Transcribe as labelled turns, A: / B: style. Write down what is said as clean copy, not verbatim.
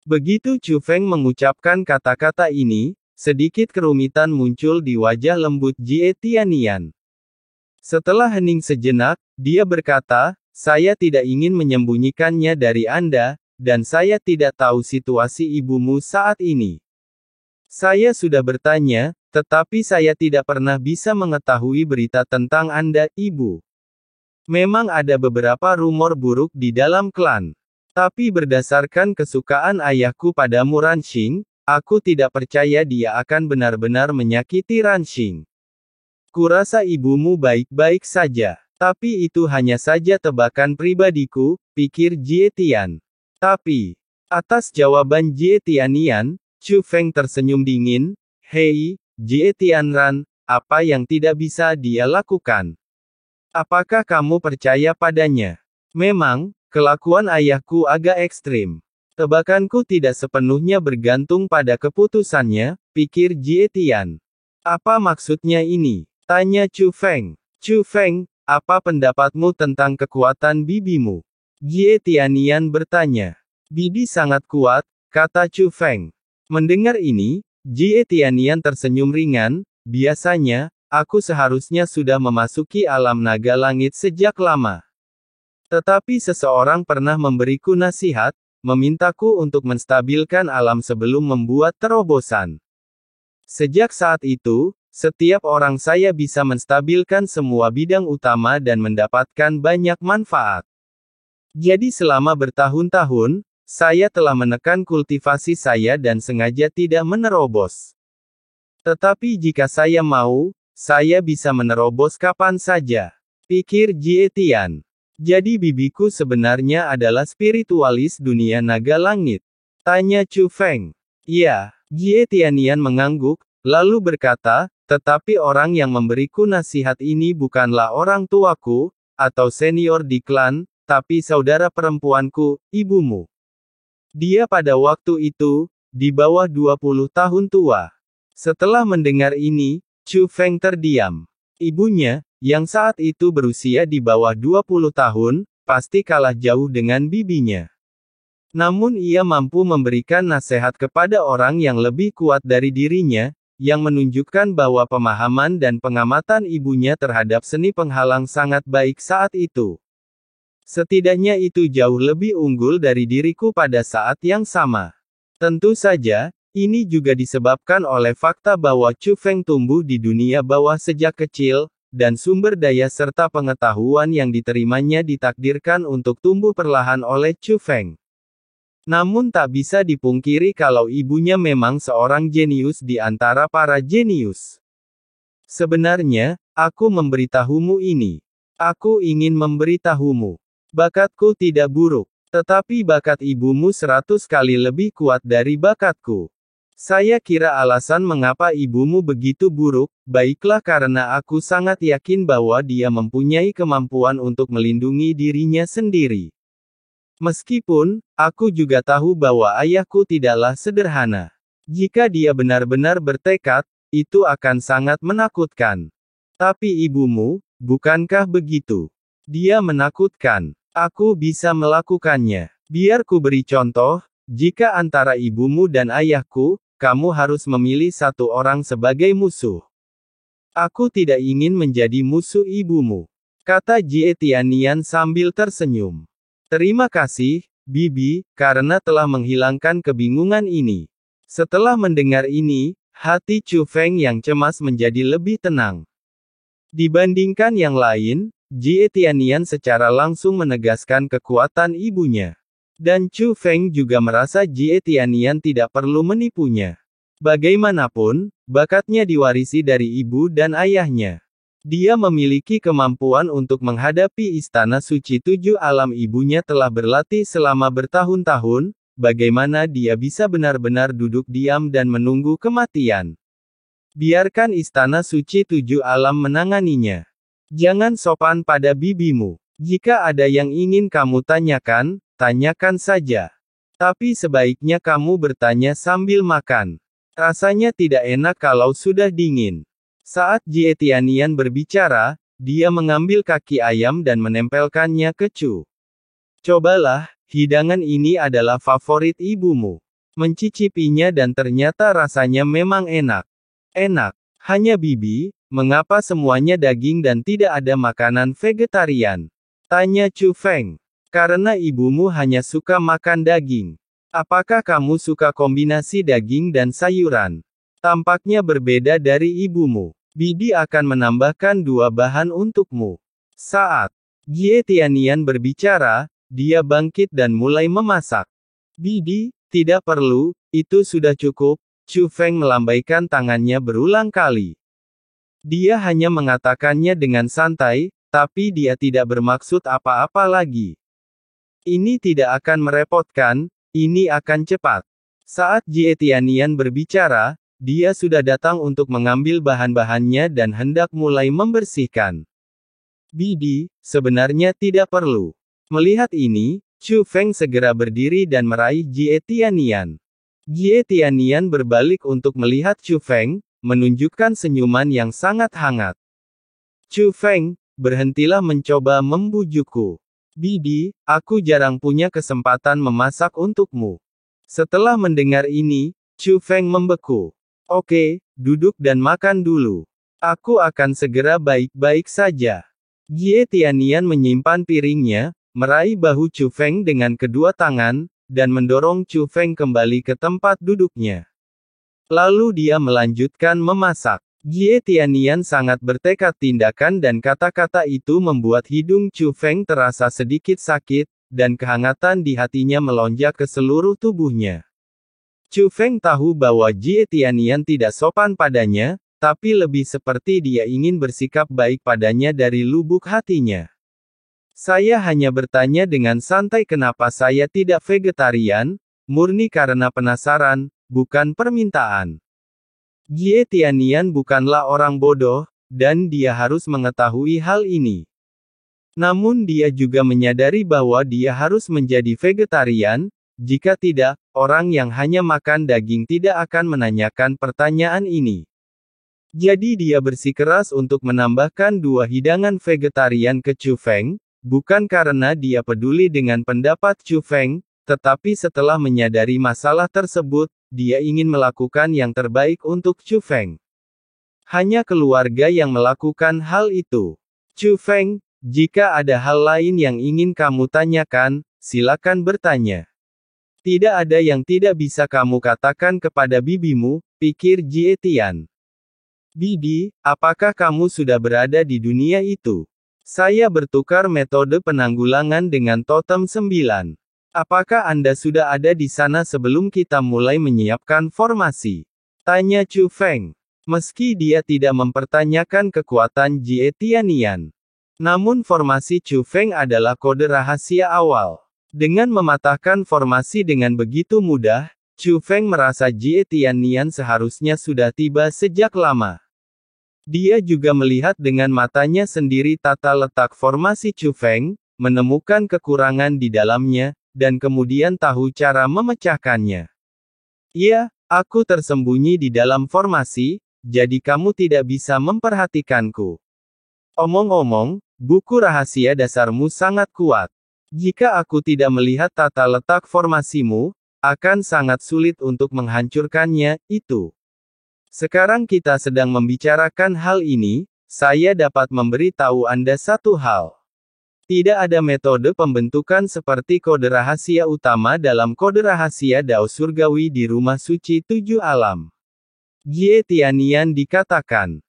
A: Begitu Chu Feng mengucapkan kata-kata ini, sedikit kerumitan muncul di wajah lembut Jie Tianian. Setelah hening sejenak, dia berkata, saya tidak ingin menyembunyikannya dari Anda, dan saya tidak tahu situasi ibumu saat ini. Saya sudah bertanya, tetapi saya tidak pernah bisa mengetahui berita tentang Anda, Ibu. Memang ada beberapa rumor buruk di dalam klan. Tapi berdasarkan kesukaan ayahku padamu Ranxing, aku tidak percaya dia akan benar-benar menyakiti Ranxing. Kurasa ibumu baik-baik saja. Tapi itu hanya saja tebakan pribadiku, pikir Jie Tian. Tapi, atas jawaban Jie Tianian, Chu Feng tersenyum dingin, hei, Jie Tianran, apa yang tidak bisa dia lakukan? Apakah kamu percaya padanya? Memang, kelakuan ayahku agak ekstrim. Tebakanku tidak sepenuhnya bergantung pada keputusannya, pikir Jie Tian. Apa maksudnya ini? Tanya Chu Feng. Chu Feng, apa pendapatmu tentang kekuatan bibimu? Jie Tianian bertanya. Bibi sangat kuat, kata Chu Feng. Mendengar ini, Jie Tianian tersenyum ringan, biasanya, aku seharusnya sudah memasuki alam naga langit sejak lama. Tetapi seseorang pernah memberiku nasihat, memintaku untuk menstabilkan alam sebelum membuat terobosan. Sejak saat itu, setiap orang saya bisa menstabilkan semua bidang utama dan mendapatkan banyak manfaat. Jadi selama bertahun-tahun, saya telah menekan kultivasi saya dan sengaja tidak menerobos. Tetapi jika saya mau, saya bisa menerobos kapan saja. Pikir Jie Tian. Jadi bibiku sebenarnya adalah spiritualis dunia naga langit. Tanya Chu Feng. Iya, Jie Tianian mengangguk, lalu berkata, tetapi orang yang memberiku nasihat ini bukanlah orang tuaku, atau senior di klan, tapi saudara perempuanku, ibumu. Dia pada waktu itu, di bawah 20 tahun tua. Setelah mendengar ini, Chu Feng terdiam. Ibunya, yang saat itu berusia di bawah 20 tahun, pasti kalah jauh dengan bibinya. Namun ia mampu memberikan nasihat kepada orang yang lebih kuat dari dirinya, yang menunjukkan bahwa pemahaman dan pengamatan ibunya terhadap seni penghalang sangat baik saat itu. Setidaknya itu jauh lebih unggul dari diriku pada saat yang sama. Tentu saja, ini juga disebabkan oleh fakta bahwa Chu Feng tumbuh di dunia bawah sejak kecil, dan sumber daya serta pengetahuan yang diterimanya ditakdirkan untuk tumbuh perlahan oleh Chu Feng. Namun tak bisa dipungkiri kalau ibunya memang seorang jenius di antara para jenius. Sebenarnya, aku memberitahumu ini. Aku ingin memberitahumu. Bakatku tidak buruk. Tetapi bakat ibumu 100 kali lebih kuat dari bakatku. Saya kira alasan mengapa ibumu begitu buruk, baiklah karena aku sangat yakin bahwa dia mempunyai kemampuan untuk melindungi dirinya sendiri. Meskipun, aku juga tahu bahwa ayahku tidaklah sederhana. Jika dia benar-benar bertekad, itu akan sangat menakutkan. Tapi ibumu, bukankah begitu? Dia menakutkan. Aku bisa melakukannya. Biar ku beri contoh, jika antara ibumu dan ayahku, kamu harus memilih satu orang sebagai musuh. Aku tidak ingin menjadi musuh ibumu, kata Jie Tianian sambil tersenyum. Terima kasih, Bibi, karena telah menghilangkan kebingungan ini. Setelah mendengar ini, hati Chu Feng yang cemas menjadi lebih tenang. Dibandingkan yang lain, Jie Tianian secara langsung menegaskan kekuatan ibunya. Dan Chu Feng juga merasa Jie Tianian tidak perlu menipunya. Bagaimanapun, bakatnya diwarisi dari ibu dan ayahnya. Dia memiliki kemampuan untuk menghadapi istana suci 7 alam. Ibunya telah berlatih selama bertahun-tahun, bagaimana dia bisa benar-benar duduk diam dan menunggu kematian. Biarkan istana suci 7 alam menanganinya. Jangan sopan pada bibimu. Jika ada yang ingin kamu tanyakan, tanyakan saja. Tapi sebaiknya kamu bertanya sambil makan. Rasanya tidak enak kalau sudah dingin. Saat Jie Tianian berbicara, dia mengambil kaki ayam dan menempelkannya ke Chu. Cobalah, hidangan ini adalah favorit ibumu. Mencicipinya dan ternyata rasanya memang enak. Enak. Hanya Bibi, mengapa semuanya daging dan tidak ada makanan vegetarian? Tanya Chu Feng. Karena ibumu hanya suka makan daging. Apakah kamu suka kombinasi daging dan sayuran? Tampaknya berbeda dari ibumu. Bibi akan menambahkan 2 bahan untukmu. Saat Jie Tianian berbicara, dia bangkit dan mulai memasak. Bibi, tidak perlu, itu sudah cukup. Chu Feng melambaikan tangannya berulang kali. Dia hanya mengatakannya dengan santai, tapi dia tidak bermaksud apa-apa lagi. Ini tidak akan merepotkan, ini akan cepat. Saat Jie Tianian berbicara, dia sudah datang untuk mengambil bahan-bahannya dan hendak mulai membersihkan. Bibi, sebenarnya tidak perlu. Melihat ini, Chu Feng segera berdiri dan meraih Jie Tianian. Jie Tianian berbalik untuk melihat Chu Feng, menunjukkan senyuman yang sangat hangat. Chu Feng, berhentilah mencoba membujukku. Bibi, aku jarang punya kesempatan memasak untukmu. Setelah mendengar ini, Chu Feng membeku. Oke, duduk dan makan dulu. Aku akan segera baik-baik saja. Jie Tianian menyimpan piringnya, meraih bahu Chu Feng dengan kedua tangan, dan mendorong Chu Feng kembali ke tempat duduknya. Lalu dia melanjutkan memasak. Jie Tianian sangat bertekad tindakan dan kata-kata itu membuat hidung Chu Feng terasa sedikit sakit, dan kehangatan di hatinya melonjak ke seluruh tubuhnya. Chu Feng tahu bahwa Jie Tianian tidak sopan padanya, tapi lebih seperti dia ingin bersikap baik padanya dari lubuk hatinya. Saya hanya bertanya dengan santai kenapa saya tidak vegetarian, murni karena penasaran, bukan permintaan. Jie Tianian bukanlah orang bodoh, dan dia harus mengetahui hal ini. Namun dia juga menyadari bahwa dia harus menjadi vegetarian, jika tidak, orang yang hanya makan daging tidak akan menanyakan pertanyaan ini. Jadi dia bersikeras untuk menambahkan 2 hidangan vegetarian ke Chu Feng, bukan karena dia peduli dengan pendapat Chu Feng, tetapi setelah menyadari masalah tersebut, dia ingin melakukan yang terbaik untuk Chu Feng. Hanya keluarga yang melakukan hal itu. Chu Feng, jika ada hal lain yang ingin kamu tanyakan, silakan bertanya. Tidak ada yang tidak bisa kamu katakan kepada bibimu, pikir Jie Tian. Bibi, apakah kamu sudah berada di dunia itu? Saya bertukar metode penanggulangan dengan totem 9. Apakah Anda sudah ada di sana sebelum kita mulai menyiapkan formasi? Tanya Chu Feng. Meski dia tidak mempertanyakan kekuatan Jie Tianian. Namun formasi Chu Feng adalah kode rahasia awal. Dengan mematahkan formasi dengan begitu mudah, Chu Feng merasa Jie Tianian seharusnya sudah tiba sejak lama. Dia juga melihat dengan matanya sendiri tata letak formasi Chu Feng, menemukan kekurangan di dalamnya, dan kemudian tahu cara memecahkannya. Iya, aku tersembunyi di dalam formasi, jadi kamu tidak bisa memperhatikanku. Omong-omong, buku rahasia dasarmu sangat kuat. Jika aku tidak melihat tata letak formasimu, akan sangat sulit untuk menghancurkannya, itu. Sekarang kita sedang membicarakan hal ini, saya dapat memberi tahu Anda satu hal. Tidak ada metode pembentukan seperti kode rahasia utama dalam kode rahasia Dao Surgawi di Rumah Suci 7 Alam. Jie Tianian dikatakan.